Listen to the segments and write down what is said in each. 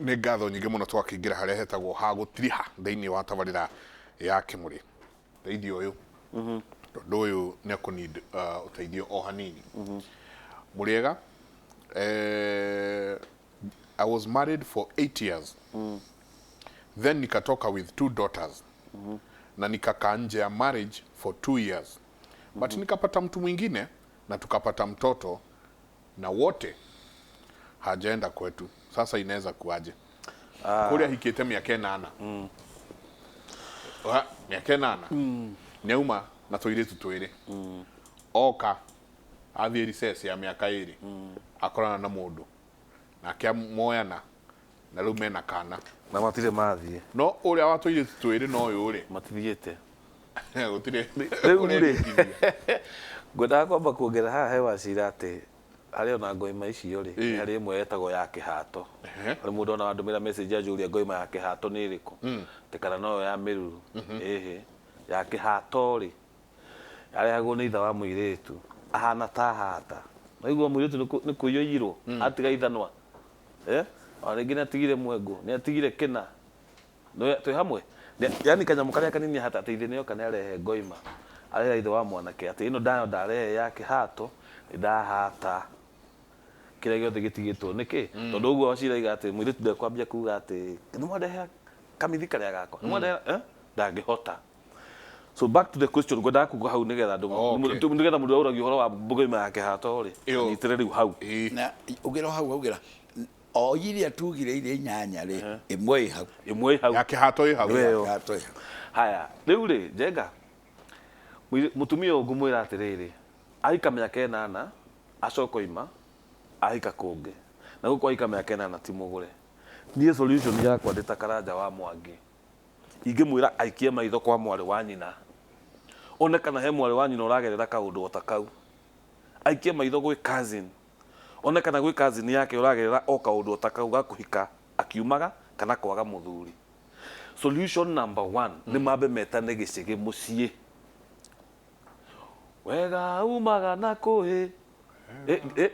nä ngatho nyingä må no twakä ra harä a hetagwo ha gå tiriha thä-inä wa tabarä ya kä må rä theithi å yå tondå å yå nä akå need å teithio o hanini må rä ega I was married for 8 years then nikatoka with 2 daughters na nikakaa nje ya marriage for 2 years but nikapata mtu mwingine na tukapata mtoto na wote hajaenda kwetu. Sasa inaweza kuaje? Kuria hikite miaka 8 miaka 8 neuma na toiretu twiri oka athie recess ya miaka 2 akorana na mundu na kia moyana na riu mena kana na matire mathie no uria wa toiretu twiri no uyu ri matithiete gutire riu ri ngwenda kwamba kuongera haha hewa cira ati ari ona ngoima icio ri hari imwe yetagwo ya kihato ari mundu ona andumira message ajuria ngoima ya kihato ni iriku tikana no ya miruru ya kihato ri ari hago ni itha wa muiretu ahana ta hata naigua muiretu ni kuyoyirwo atiga ithanwa ona ngina tigire mwengo ni atigire kina no twi hamwe yani kanyamu karia kanini hata ateithie yo kana arehe ngoima ari itha wa mwanake ati ino ndayo ndarehe ya kihato ndahata kira giothe gitigitwo niki tondu uguo aciraiga ati muiritu ndekwambia kuga ati ni mwandehe kamithi karia gakwa ni mwandehe ndangihota. So back to the question ngwenda kuga hau nigetha nigetha mundu auragi horo wa ngoima ya kihato ri nyitire riu hau na ugira hau ugira o iria tugire ile nyanya ri imwe hau ya kihato hau haya riu ri jenga mutumia ngumwira atiriri aika miaka 8 acokoima aika kungi na guko aika miaka 8 ti mugure nie solution yakwa ndita karanja wa Mwangi ingimwira aikie maitho kwa mwari wa nyina one kana he mwari wa nyina uragerera kaundu ota kau aikie maitho gwi cousin one kana gwi cousin yake uragerera o kaundu ota kau gakuhika akiumaga kana kwaga muthuri. Solution number 1 ni mambe metane gicigi mucii wega umaga na kuhi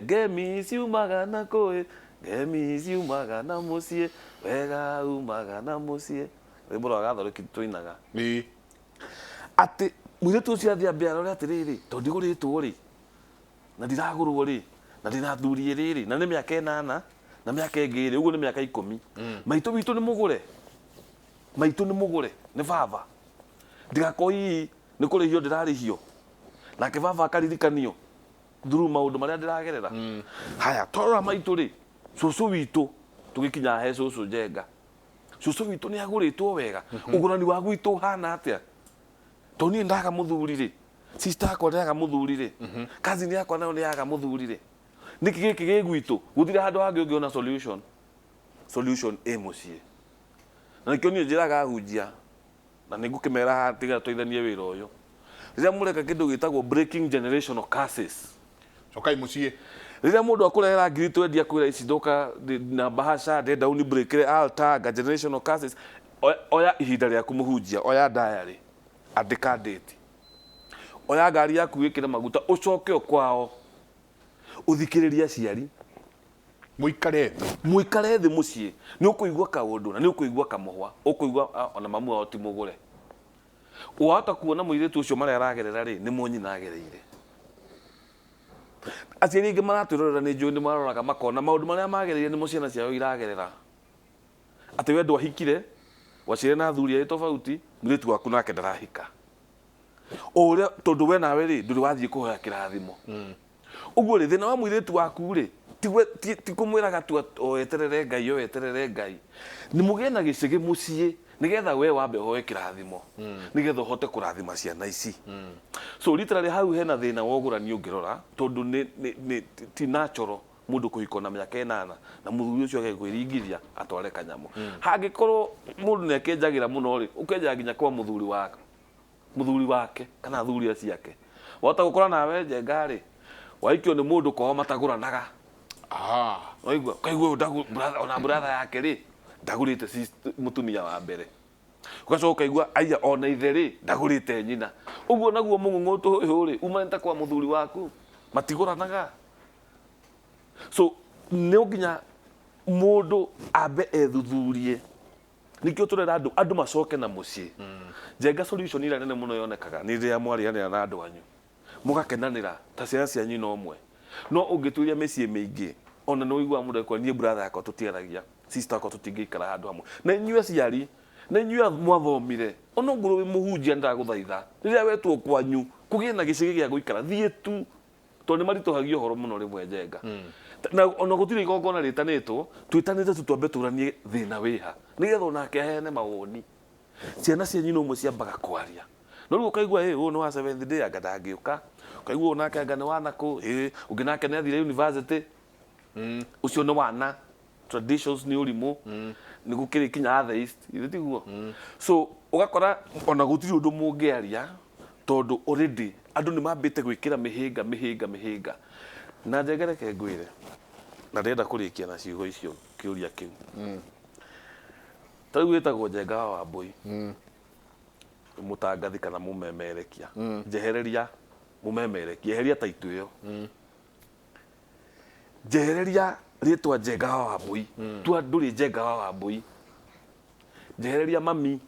gemi ciumaga na kuhi gemi ciumaga na mucii wega umaga na mucii riboro agathoroki tuinaga ni ati muiretu cia thia mbiara uri atiriri to ndiguritwo ri na ndiragurwo ri na ndinathuri riri na ni miaka 8 na miaka ingiri uguo ni miaka 10 maitu bitu ni mugure ni baba ndigakoi ni kurihio ndirarihio na ke baba akaririkanio through maundu maria ndiragerera haya tora maitu ri cucu witu tugikinya he cucu Njenga cucu witu ni aguritwo wega ugurani wa gwitu hana atia to ni ndaga muthuri ri sister akwa ndaga muthuri ri cousin yakwa nayo ni yaga muthuri ri niki giki gigwitu guthira handu hangi ungiona solution mucii na nikio ni njiraga hujia na nigukimera tiga toithanie wira uyu riria mureka kindu gitagwo breaking generational curses cokai mucii riria mundu akurehera ngiri twendia kwira ici ndoka na bahasha ndenda uni breakere altar generational curses oya ihinda riaku muhunjia oya diary andika date oya ngari yaku wikire maguta ucoke kwao uthikiriria ciari muikare thi mucii ni ukuigua kaundu na ni ukuigua kamuhwa ukuigua ona mamu ao ti mugure wahota kuona muiretu ucio maria aragerera ri ni munyina agereire aciari ingi maratwirorera ni njui ni maroraga makona maundu maria magereire ni muciana ciao iragerera ati we ndwahikire wacire na thuri ari tofauti muiretu waku nake ndarahika uria tondu we nawe ri nduri wathie kuhoya kirathimo uguo ri thina wa muiretu waku ri ti kumwiraga tu eterere ngai ni mugie na gicigi mucii nigetha we wambe hoye kirathimo nigetha hote kurathima ciana ici so literally hau hena thina wa ugurani ungirora tondu ni ti natural mundu kuhiko na miaka 8 na muthuri ucio agekwiringithia atware kanyamu hangikorwo mundu ne kenjagira muno ri ukenja nginya kwa muthuri wake kana thuri ciake wota gukora nawe Njenga ri waikio ni mundu kwao mataguranaga waigua kaigua ona brother yake ri ndagurite mutumia wa mbere ugacoka kaigua aya ona ithe ri ndagurite nyina uguo naguo mung'ung'utu uyu ri umanita kwa muthuri waku matiguranaga so ni nginya mundu ambe ethuthurie nikio turera andu macoke na mucii Njenga solution ira nene muno yonekaga ni ria mwarianira na andu anyu mugakenanira ta ciana cianyu no mwe no ungituria micii mingi ona no igwa mundu kwa nie brother yakwa tutiaragia sister yakwa tutingikara handu hamwe na inyue ciari na inyue mwathomire ona nguru wi muhunjia ndaguthaitha riria wetwo kwanyu kugie na gicigi gia guikara thie tu tondu marituhagia horo muno rimwe Njenga na ona gutire igongona ritanitwo twitanite tutwambe turanie thina wiha nigetha onake ahene mawoni ciana cianyu no mwe ciambaga kwaria no riu ukaigua no wa 7th day anga ndangiuka ukaigua onake anga ni wanaku ungi nake ni athire university ucio ni wana traditions ni urimu ni gukiri kinya atheist itiguo so ugakora ona gutiri undu mungiaria tondu already andu ni mambite gwikira mihinga na njegereke ngwire na ndenda kurikia na ciugo icio kiuria kiu tariu witagwo Njenga wa Wambui mutangathi kana mumemerekia njehereria mumemerekia eheria taitu iyo njehereria ritwa Njenga wa Wambui tu nduri Njenga wa Wambui njehereria mami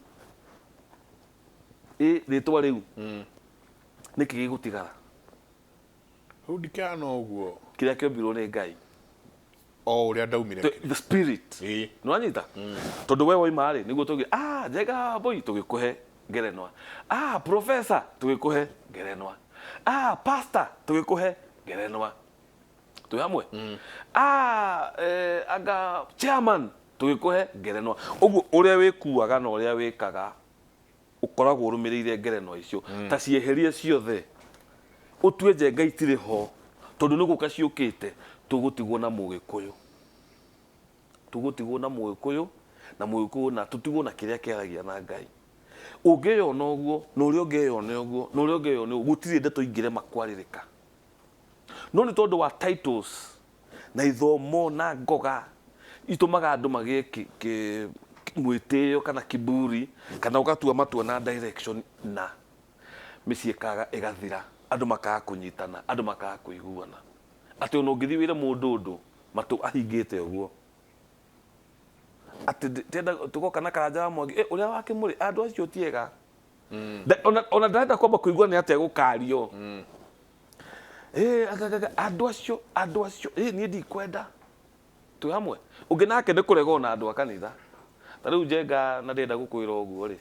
ritwa riu niki gigutigara ndikana uguo kiria kiombirwo ni Ngai o uria ndaumire the spirit no anyita tondu we woima ri niguo tugi Njenga wa Wambui tugikuhe ngerenwa professor tugikuhe ngerenwa pastor tugikuhe ngerenwa tu hamwe anga chairman tugikuhe ngerenwa uguo uria wikuaga na uria wikaga ukoragwo urumirire ngerenwa icio ta cieherie ciothe utue Njenga itire ho tondu niguka ciukite tugutigwo na Mugikuyu na Mugikuyu na tutigwo na kiria kiaragia na Ngai ungeyona uguo na uria ungeyona uguo na uria ungeyona gutire ndeto ingire makwaririka no ni tondu wa titles na ithomo na ngoga itumaga andu magie mwitio kana kiburi kana ugatua matua na direction na micii kaga igathira andu makaga kunyitana andu makaga kuiguana ati ono ngithiwire mundu undu matu ahingite uguo ati tenda tugoka na Karanja wa Mwangi uria wake muri andu acio tiega ona ndenda kwamba kuigua ni atia gukario andu acio ni ndikwenda tu hamwe ungi nake ni kurega ona andu akanitha tariu Njenga na ndenda gukwira uguo ri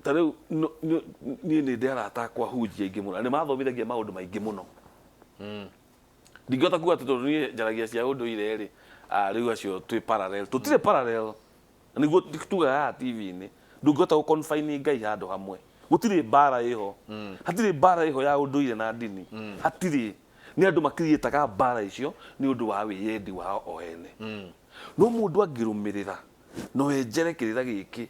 tariu ni ndera kwa hujia ingi muno ni mathomithagia maundu maingi muno ndingota kuga tondu ni njaragia cia undu ire ri riu acio twi parallel tutire parallel niguo tuga TV ni ndungota guconfine Ngai handu hamwe gutire bara iho hatire bara iho ya undu ire na dini hatire ni andu makirietaga bara icio ni undu wa wiyendi wao o ene no mundu angirumirira no enjere kirira giki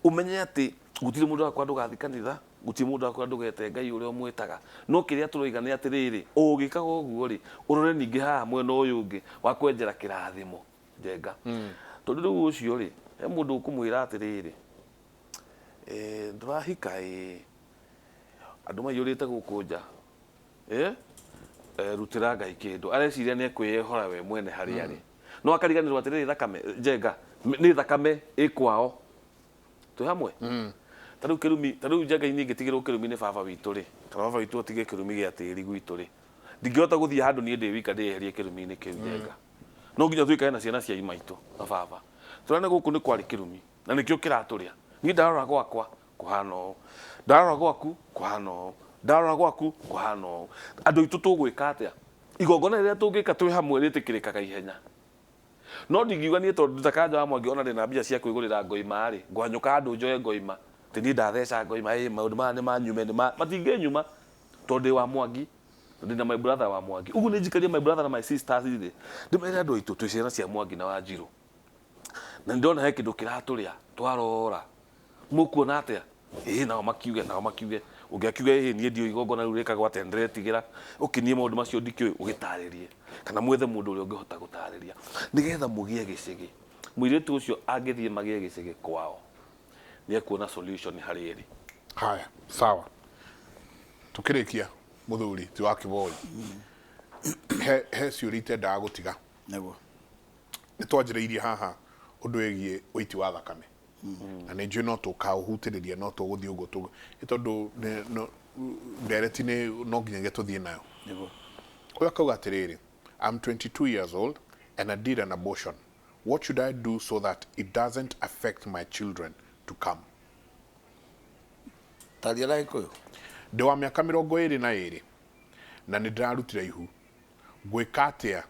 umenye ati gutire mundu akwa ndugathikanitha gutire mundu akwa ndugete Ngai uria mwitaga no kiria turoiga ni atiriri ugikaga uguo ri urore ningi ha mwena uyu ungi wa kwenjera kirathimo Njenga tondu riu ucio ri he mundu ukumwira atiriri ndurahika andu maiyurite gukunja rutira Ngai kindu areciria ni ekwiyehora we mwene haria ri no akariganirwo atiriri thakame Njenga ni thakame ikwao tu hamwe tariu Njenga ini ngitigirwo kirumi ni baba witu ri kana baba witu atige kirumi gia tiri gwitu ri ndingihota guthia handu ni ndi wika ndiherie kirumi ni kiu Njenga no nginya tuikae na ciana cia imaitu na baba turane guku ni kwari kirumi na nikio kiraturia ni ndarora gwakwa kuhana o ndarora gwaku kuhana o ndarora gwaku kuhana o andu itu tugwika atia igongona riria tungika twi hamwe ritikirikaga ihenya no ndingiuga ni tondu Karanja wa Mwangi ona ndina mbia cia kwigurira ngoima ri ngwanyuka andu njoe ngoima tini ndatheca ngoima maundu maya ni manyume ni matinginyuma tondu wa Mwangi ndina my brother wa Mwangi ugu ni njikaria my brother na my sisters ri ndimere andu itu twi ciana cia Mwangi na Wanjiru na ndona he kindu kiraturia twarora mukuona atia nao makiuge ungiakiuga nie ndio igongona riu rikagwo atia ndiretigira ukinie maundu macio ndikiui ugitaririe kana mwethe mundu uria ungihota gutariria nigetha mugie gicigi mwiritu ucio angithie magie gicigi kwao ni ekuona solution hari eri haya sawa tukirikia muthuri ti wa Kiboi he ciurite ndagutiga Naguo. nĩ twanjĩrĩirie haha ũndũ wĩgiĩ ũiti wa thakame na nĩ njũĩ no tũkaũhutĩrĩria no tũgũthiĩ ũguo nĩ tondũ ndereti-inĩ no nginyagia tũthiĩ nayo. Naguo. Ũyũ akauga atĩrĩrĩ, I'm 22 years old and I did an abortion. What should I do so that it doesn't affect my children to come? Taria na Gĩkũyũ. Ndĩ wa mĩaka 22 na nĩ ndĩrarutire ihu. Ngwĩka atĩa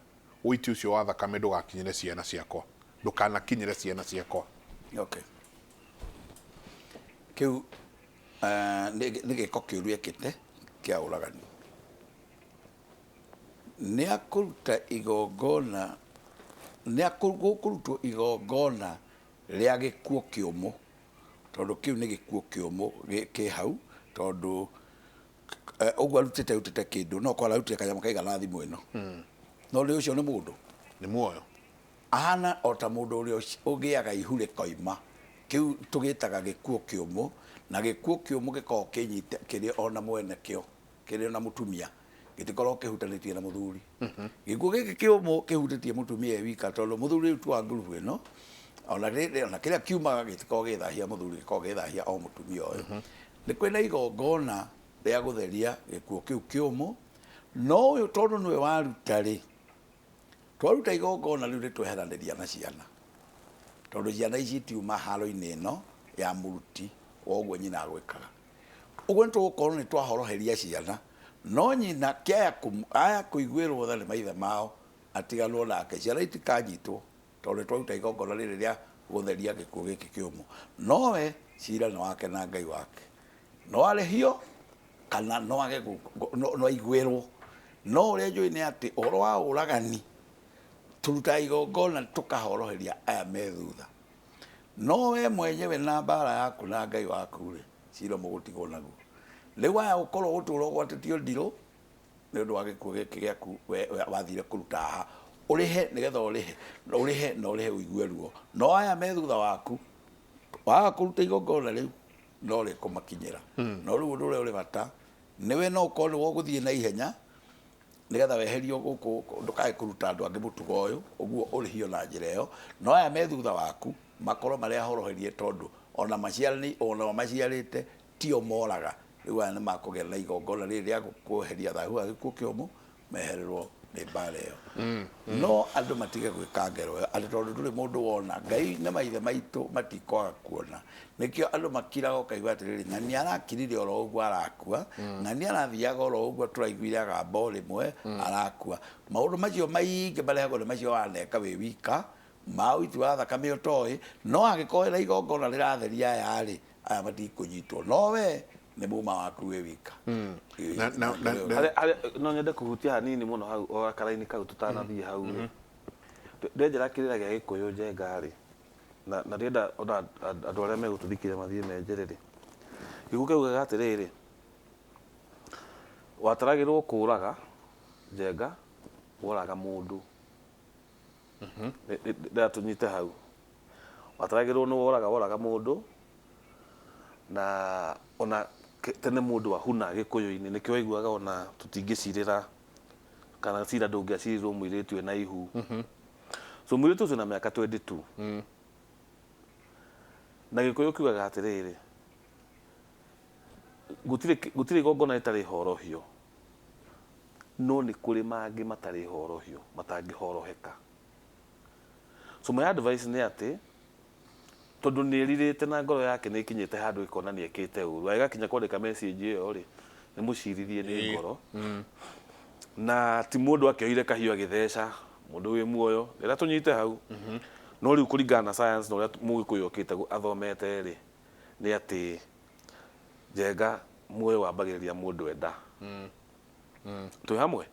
ũiti ũcio wa thakame ndũgakinyĩre ciana ciakwa, ndũkanakinyĩre ciana ciakwa? Okay. Kĩu nĩ gĩko kĩũru ekĩte kĩa ũragani. Nĩ akũruta igongona, nĩ akũrutwo igongona rĩa gĩkuũ kĩũmũ, tondũ kĩu nĩ gĩkuũ kĩũmũ kĩ hau, tondũ ũguo arutĩte kĩndũ no kwa arutire kanyamũ kaigana thimũ ĩno, no rĩu ũcio nĩ mũndũ, Nĩ muoyo. ahana o ta mũndũ ũrĩa ũgĩaga ihu rĩkoima. Kĩu tũgĩtaga gĩkuũ kĩũmũ, na gĩkuũ kĩũmũ gĩkoragwo kĩnyite kĩrĩ ona mwene kĩo, kĩrĩ ona mũtumia, gĩtikoragwo kĩhutanĩtie na mũthuri. Gĩkuũ gĩkĩ kĩũmũ kĩhutĩtie mũtumia wika, tondũ mũthuri rĩu tu wa ngurubu ĩno ona kĩrĩa kiumaga gĩtikoragwo gĩthahia mũthuri, gĩkoragwo gĩthahia o mũtumia ũyũ. Nĩ kwĩna igongona rĩa gũtheria gĩkuũ kĩu kĩũmũ, no ũyũ tondũ nĩwe waruta rĩ, twaruta igongona rĩu rĩtweheranĩria na ciana, tondũ ciana ici itiuma haro-inĩ ĩno ya mũruti wa ũguo nyina agwĩkaga. Ũguo nĩ tũgũkorwo nĩ twahoroheria ciana, no nyina aya kũiguĩrwo tha nĩ maithe mao atiganwo nake, ciana itikanyitwo tondũ twaruta igongona rĩrĩ rĩa gũtheria gĩkuũ gĩkĩ kĩũmũ. Nowe cira nĩ wake na Ngai wake, no arĩhio kana no aiguĩrwo. No ũrĩa njũĩ nĩ atĩ ũhoro wa ũragani tũruta igongona tũkahoroheria aya me thutha, no we mwenyewe na mbara yaku na Ngai waku rĩ, cira mũgũtigwo naguo. Rĩu aya gũkorwo gũtũũra ũgwatĩtio ndirũ nĩ ũndũ wa gĩkuũ gĩkĩ gĩaku wathire kũruta haha, ũrĩhe nĩgetha ũrĩhe na ũrĩhe ũiguĩrwo. No aya me thutha waku waga kũruta igongona rĩu no rĩkũmakinyĩra. No rĩu ũndũ ũrĩa ũrĩ bata nĩwe no ũkorwo nĩwe ũgũthiĩ na ihenya nĩgetha weherio gũkũ, ndũkae kũruta andũ angĩ mũtugo ũyũ, ũguo ũrĩhio na njĩra ĩyo. No aya me thutha waku makorwo marĩa horoherie, tondũ ona maciarĩte tio moraga. Rĩu aya nĩ makũgĩa na igongona rĩrĩ rĩa kweheria thaahu wa gĩkuũ kĩũmũ, mehererwo nĩ mbara ĩyo. No andũ matige gwĩka ngero ĩyo, atĩ tondũ ndũrĩ mũndũ wona. Ngai na maithe maitũ matikwaga kuona, nĩkĩo andũ makiraga ũkaigua atĩrĩrĩ, ng'ani arakirire oro ũguo arakua, ng'ani arathiaga oro ũguo tũraiguire agamba o rĩmwe arakua. Maũndũ macio maingĩ marehagwo nĩ macio waneka wĩ wika, ma ũiti wa thakame ũtoĩ, no angĩkorwo na igongona rĩratheria aya rĩ, aya matikũnyitwo. No we nĩ mũma waku wĩ wika. No nyende kũhutia hanini mũno hau o karaini kau tũtanathiĩ hau rĩ, ndenjera kĩrĩra gĩa Gĩkũyũ njenga rĩ, na ndĩrenda ona andũ arĩa megũtũthikĩrĩria mathiĩ menjere rĩ, gĩkuũ kĩu gĩga atĩrĩrĩ, wataragĩrwo kũũraga njenga woraga mũndũ, rĩrĩa tũnyite hau, wataragĩrwo nĩ woraga mũndũ, na ona tene mũndũ ahuna Gĩkũyũ-inĩ, nĩkĩo waiguaga ona tũtingĩcirĩra kana cira ndũngĩacirirwo mũirĩtu ena ihu. So mũirĩtu ũcio na mĩaka 22 na Gĩkũyũ kiugaga atĩrĩrĩ, gũtirĩ igongona rĩtarĩ horohio, no nĩ kũrĩ mangĩ matarĩ horohio matangĩhoroheka. So my advice nĩ atĩ, tondũ nĩ erirĩte na ngoro yake nĩ ikinyĩte handũ ĩkona nĩ ekĩte ũru, agakinya kwandĩka message ĩyo rĩ, nĩ mũcirithie nĩ ngoro, na ti mũndũ akĩoire kahiũ agĩtheca mũndũ wĩ muoyo, rĩrĩa tũnyite hau. No rĩu kũringana na science na ũrĩa Mũgĩkũyũ okĩte athomete rĩ, nĩ atĩ njenga muoyo wambagĩrĩria mũndũ enda. Twĩ hamwe?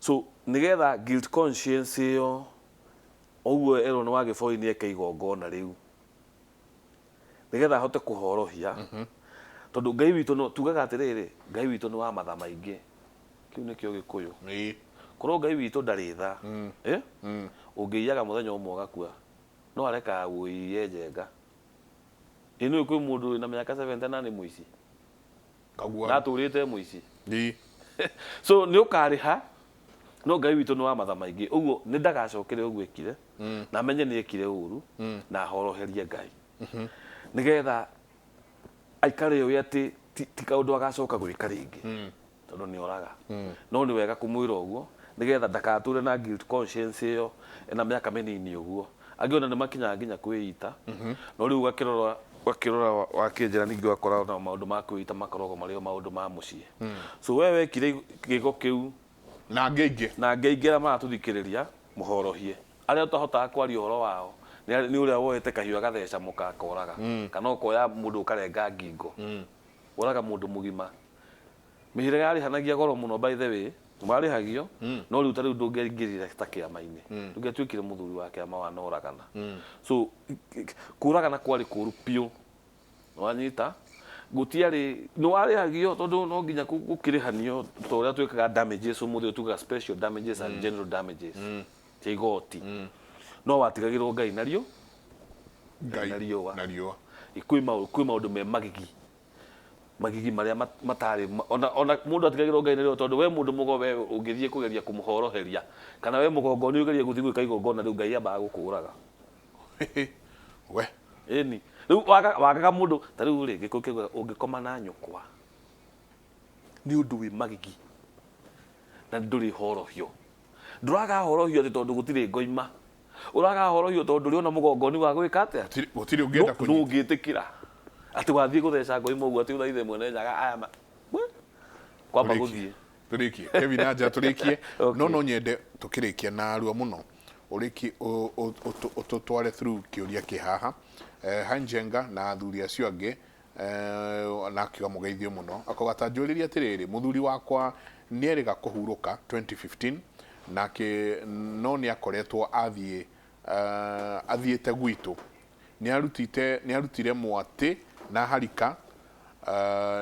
So nĩgetha guilt conscience ĩyo ũguo erwo nĩ wa Gĩboi nĩ eke igongona rĩu, nĩgetha ahote kũhorohia, tondũ Ngai witũ no tugaga atĩrĩrĩ, Ngai witũ nĩ wa matha maingĩ, kĩu nĩkĩo Gĩkũyũ. Korwo Ngai witũ ndarĩ tha, ũngĩiyaga mũthenya ũmwe ũgakua, no areka ũiye njenga. Ĩ nĩũĩ kwĩ mũndũ wĩna mĩaka 70 na nĩ mũici, na atũrĩte mũici. So nĩ ũkarĩha no Ngai witũ nĩ wa matha maingĩ ũguo nĩ ndagacokere ũguo ekire na amenye nĩ ekire ũru na horoherie Ngai nĩgetha aikare ũyũ atĩ ti kaũndũ agacoka gwĩka rĩngĩ tondũ nĩ oraga no nĩ wega kũmwĩra ũguo nĩgetha ndagatũre na guilt conscience ĩyo ena mĩaka mĩnini ũguo angĩona nĩ makinyaga nginya kwĩita no rĩu wakĩrora wakĩnjĩra ningĩ wakora na maũndũ ma kwĩita makoragwo marĩ o maũndũ ma mũciĩ so we wekire gĩko kĩu na angĩ arĩa maratũthikĩrĩria mũhorohie arĩa ũtahotaga kwaria ũhoro wao nĩ ũrĩa woete kahiũ agatheca mũka akoraga kana ũkoya mũndũ ũkarenga ngingo ũraga mũndũ mũgima mĩhĩrĩga yarĩhanagia goro mũno by the way marĩhagio no rĩu ta rĩu ndũngĩingĩrire ta kĩama-inĩ ndũngĩatuĩkire mũthuri wa kĩama wanoragana so kũragana kwarĩ kũru piũ wanyita gũtiarĩ nĩ warĩhagio tondũ no nginya gũkĩrĩhanio ta ũrĩa twĩkaga damages ũmũthĩ tugaga special damages and general damages cia igoti no watigagĩrwo Ngai narĩo na kwĩ maũndũ me magigi marĩa matarĩ ona mũndũ atigagĩrwo Ngai narĩo tondũ we mũndũ mũgobe ũngĩthiĩ kũgeria kũmũhoroheria kana we mũgongoni ũgeria gũthiĩ gwĩka igongona rĩu Ngai ambaga gũkũraga we ĩni rĩu wagaga mũndũ ta rĩu rĩ gĩkũ kĩu ũngĩkoma na nyũkwa nĩ ũndũ wĩ magigi na ndũrĩ horohio ndũraga horohio tondũ gũtirĩ ngoima ũraga horohio tondũ ũrĩ ona mũgongoni wa gwĩka atĩa gũtirĩ ũngĩenda kũnyitĩkĩra atĩ wathiĩ gũtheca ngoima ũguo atĩ ũthaithe mwene nyaga aya kwamba gũthiĩ tũrĩkie Kevin anja tũrĩkie no nyende tũkĩrĩkia na arua mũno ũrĩki ũtũtware through kĩũria kĩhaha Hanjenga na athuri acio angĩ na akiuga mũgeithio mũno akauga ta njũrĩria atĩrĩrĩ mũthuri wakwa nĩerĩga kũhurũka 2015 nake no nĩ akoretwo athiĩte gwitũ nĩ arutire mwatĩ na harika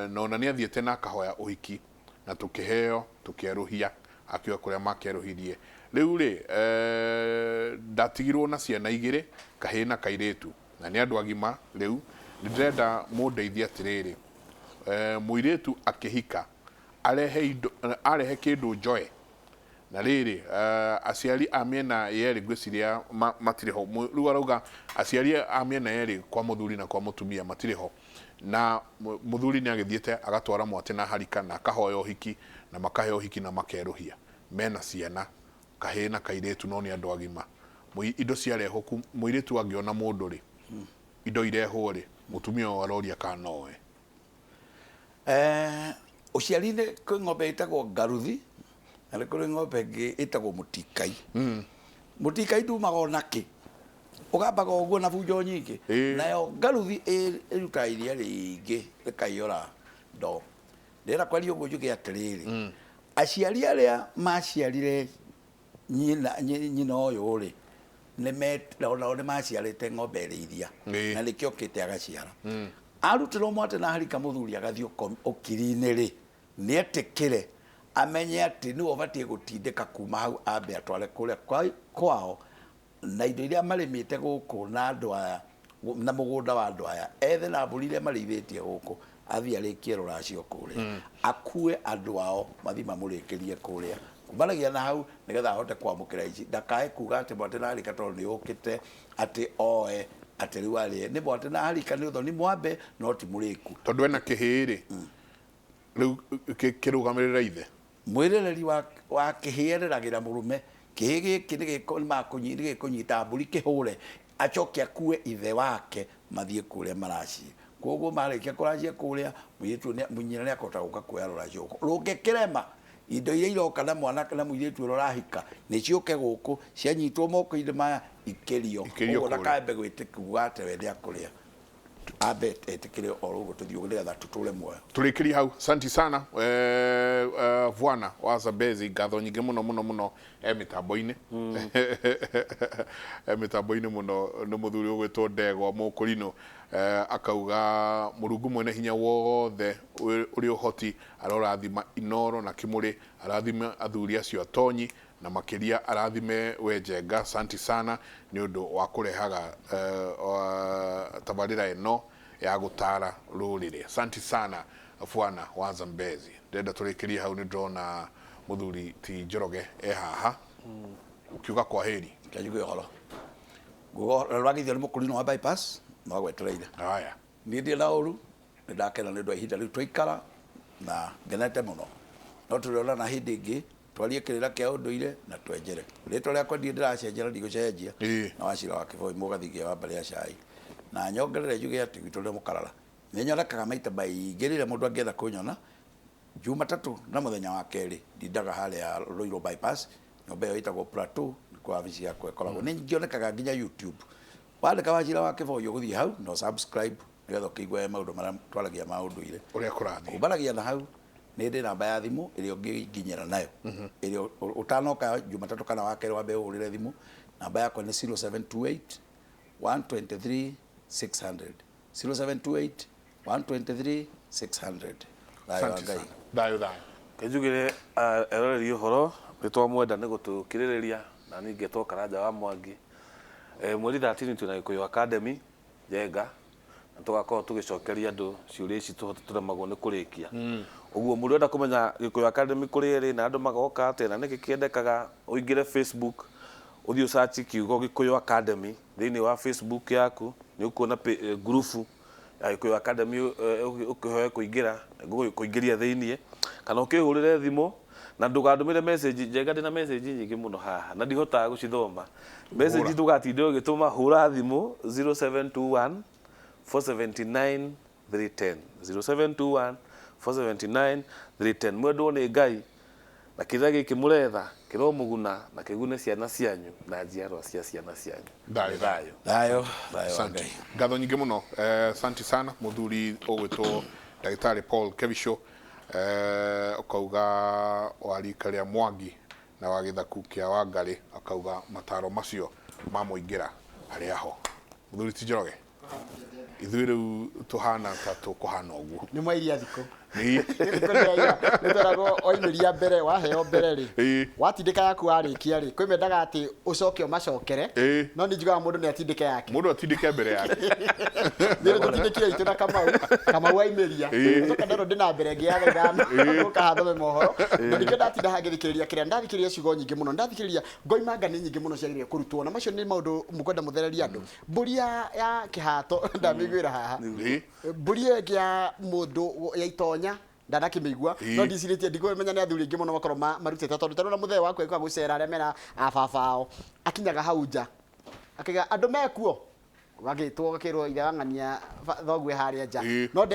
na ona nĩ athiĩte na akahoya ũhiki na tũkĩheo tũkĩerũhia akiuga kũrĩa makerũhirie rĩu rĩ ndatigirwo na ciana igĩrĩ kahĩ na kairĩtu na nĩ andũ agima rĩu ndĩrenda mũndeithie atĩrĩrĩ mũirĩtu akĩhika arehe kĩndũ njoe na rĩrĩ aciari a mĩena yerĩ ngwĩciria matirĩ ho rĩu arauga aciari a mĩena yerĩ kwa mũthuri na kwa mũtumia matirĩ ho na mũthuri nĩ agĩthiĩte agatwara mwatĩ na harika na akahoya ũhiki na makahe ũhiki na makerũhia mena ciana kahĩ na kairĩtu no nĩ andũ agima indo ciarehwo mũirĩtu angĩona mũndũ rĩ indo irehwo rĩ mũtumia wa aroria kana oe ũciari-inĩ kwĩ ng'ombe ĩtagwo ngaruthi na nĩ kũrĩ ng'ombe ĩngĩ ĩtagwo mũtikai mũtikai ndumaga o nakĩ ũgambaga ũguo na bunjo nyingĩ nayo ngaruthi ĩrutaga iria rĩingĩ ĩkaiyũra ndo ndĩra kwaria ũguo njuge atĩrĩrĩ aciari arĩa maciarire nyina ũyũ rĩ nao nĩ maciarĩte ng'ombe ĩrĩithia na nĩkĩo kĩte agaciara arutĩrwo mwatĩ na harika mũthuri agathiĩ ũkiri-inĩ rĩ nĩ etĩkĩre amenye atĩ nĩwe ũbatiĩ gũtindĩka kuma hau ambe atware kũrĩa kwao na indo iria marĩmĩte gũkũ na andũ aya na mũgũnda wa andũ aya ethe na mbũri iria marĩithĩtie gũkũ athiĩ arĩkie rũracio kũrĩa akue andũ ao mathiĩ mamũrĩkĩrie kũrĩa kumanagia na hau nĩgetha ahote kwamũkĩra ici ndakae kuga atĩ mwatĩ na harika tondũ nĩ ũkĩte atĩ oe atĩ rĩu arĩe nĩ mwatĩ na harika nĩ ũthoni mwambe no ti mũrĩku tondũ ena kĩhĩrĩ rĩu kĩrũgamĩrĩra ithe mwĩrĩrĩri wa kĩhĩ ereragĩra mũrũme kĩhĩ gĩkĩ nĩ gĩkũnyita mbũri kĩhũre acoke akue ithe wake mathiĩ kũrĩa maraciĩ koguo marĩkia kũracia kũrĩa mũnyina nĩ akahota gũka kuoya rũracio rũngĩkĩrema indo iria iroka na mwanake na mũirĩtu ũrĩa ũrahika nĩ ciũke gũkũ cianyitwo moko-inĩ maya ikĩrio ũguo ndakambe gwĩtĩkuga atĩ we nĩ akũrĩa ambe etĩkĩre oro ũguo tũthiĩ nĩgetha tũtũre muoyo tũrĩkĩrie hau santi sana Bwana wa Zambezi ngatho nyingĩ mũno mĩtambo-inĩ mĩtambo-inĩ mũno nĩ mũthuri ũgwĩtwo Ndegwa Mũkũrinũ akauga Mũrungu mwene hinya wothe ũrĩ ũhoti arorathima Inoro na Kĩmũrĩ arathime athuri acio atonyi na makĩria arathime we Njenga santi sana nĩ ũndũ wa kũrehaga tabarĩra ĩno ya gũtara rũrĩrĩ santi sana Bwana wa Zambezi ndenda tũrĩkĩrie hau nĩ ndĩrona muthuri ti Njoroge haha ukiuga kwa heri kanjuge horo go rwagithio ni mukurino wa bypass no gwetereire haya ni ndi na uru ni ndakena ni ndo ihinda riu twaikara na ngenete muno no turiona na hindi ingi twarie kirira kia unduire na twenjere ritwa riakwa ndi ndiracenjera ndigucenjia na Wachira wa Kiboi mugathigia wa mbere ya cai na nyongerere njuge ati gwitũ rĩ Mũkarara nĩ nyonekaga maita maingĩ rĩrĩa mũndũ angĩenda kũnyona Jumatatu na mũthenya wa kerĩ ndindaga harĩa Ruiru bypass nyũmba ĩyo ĩtagwo Plateau nĩ kwa wabici yakwa ĩkoragwo nĩ ngĩonekaga nginya YouTube wandĩka Wachira wa Kiboi ũgũthiĩ hau no subscribe nĩgetha ũkĩigua maũndũ marĩa twaragia ma ũndũire ũrĩa kũrathiĩ ũmbaragia na hau nĩ ndĩ namba ya thimũ ĩrĩa ũngĩnginyĩra nayo ĩrĩa ũtanoka Jumatatu kana wa kerĩ wambe ũhũrĩre thimũ namba yakwa nĩ 0728 123 600 0728 123 600 dayo Kejugire eroreri uhoro nitwamwenda ni gutukiriria na ninge tokara nja wa Mwangi mweri 13 tuna Gikuyu Academy Njenga na tugakorwo tugicokeria andu ciuria ici turamagwo ni kurikia uguo muri enda kumenya Gikuyu Academy kuri ri na andu magoka ate na niki kiendekaga uingire Facebook uthio search kiugo Gikuyu Academy thiini wa Facebook yaku ni ukuona group ya Gikuyu Academy ukihoya kuingiria thiini kana ukihurire thimu na ndugandumire message Njenga ndina message nyingi muno haha na ndihotaga gucithoma message tugatinde ugituma hura thimu 0721 479 310 0721 479 310 mwendwo ni Ngai na kitha giki muretha kiromuguna na kigune ciana cianyu na njiarwa cia ciana cianyu dayo asante ngatho nyingi muno asante sana muthuri ogwitwo Daktari Paul Kevisho ukauga warika ria Mwangi na wa Githaku kia Wangari akauga mataro macio ma muingira hari aho muthuri ti Njoroge ithuĩ rĩu tuhana ta tukuhana ũguo nĩ mwairia thikũ ni nĩ tũragwo oimĩria mbere waheo mbere rĩ watindĩka yaku warĩkia rĩ kwĩ mendaga atĩ ũcoke ũmacokere no nĩ njugaga mũndũ nĩ atindĩke yake mũndũ atindĩke mbere yake nĩ tũtindĩkire itũ na Kamau aimĩria tũka ndarwo ndĩ na mbere ngĩ ya ithano ũkahathome mohoro na ningĩ ndatinda hangĩthikĩrĩria kĩrĩa ndathikĩrĩria ciugo nyingĩ mũno ndathikĩrĩria ngoimanga nĩ nyingĩ mũno ciagĩrĩire kũrutwo na macio nĩ maũndũ mũkwenda mũthereria andũ mbũri ya kĩhato ndamĩiguĩra haha mbũri ya mũndũ ya itonya ndanakĩmĩigua no ndicirĩtie ndigũmenya nĩ athuri aingĩ mũno makorwo marutĩte tondũ tarũ na mũthee wakwa ĩkwa gũcera arĩa mena ababao akinyaga hau nja akiga andũ mekuo wagĩtwo gakĩrwo ithe wang'ania thoguo harĩa nja no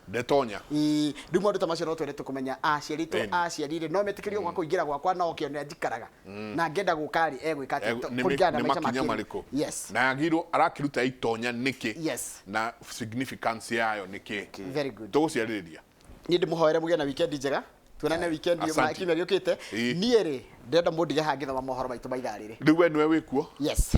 ndetonya rĩu maũndũ ta macio no twende tũkũmenya aciarire no metĩkĩrio gwa kũingĩra gwakwa no kĩo njikaraga na ngenda gũka rĩ egwĩka kũringana na maica marĩkũ yes na agirwo arakiruta itonya nĩkĩ yes na significance yayo nĩkĩ very good tũgũciarĩrĩria niĩ ndĩmũhoere mũgĩe na weekend njega tuonane weekend kiumia gĩũkĩte niĩ rĩ ndĩrenda mũndige hangĩthoma mohoro maitũ ma ithaa rĩrĩ rĩu we nĩwe wĩkuo yes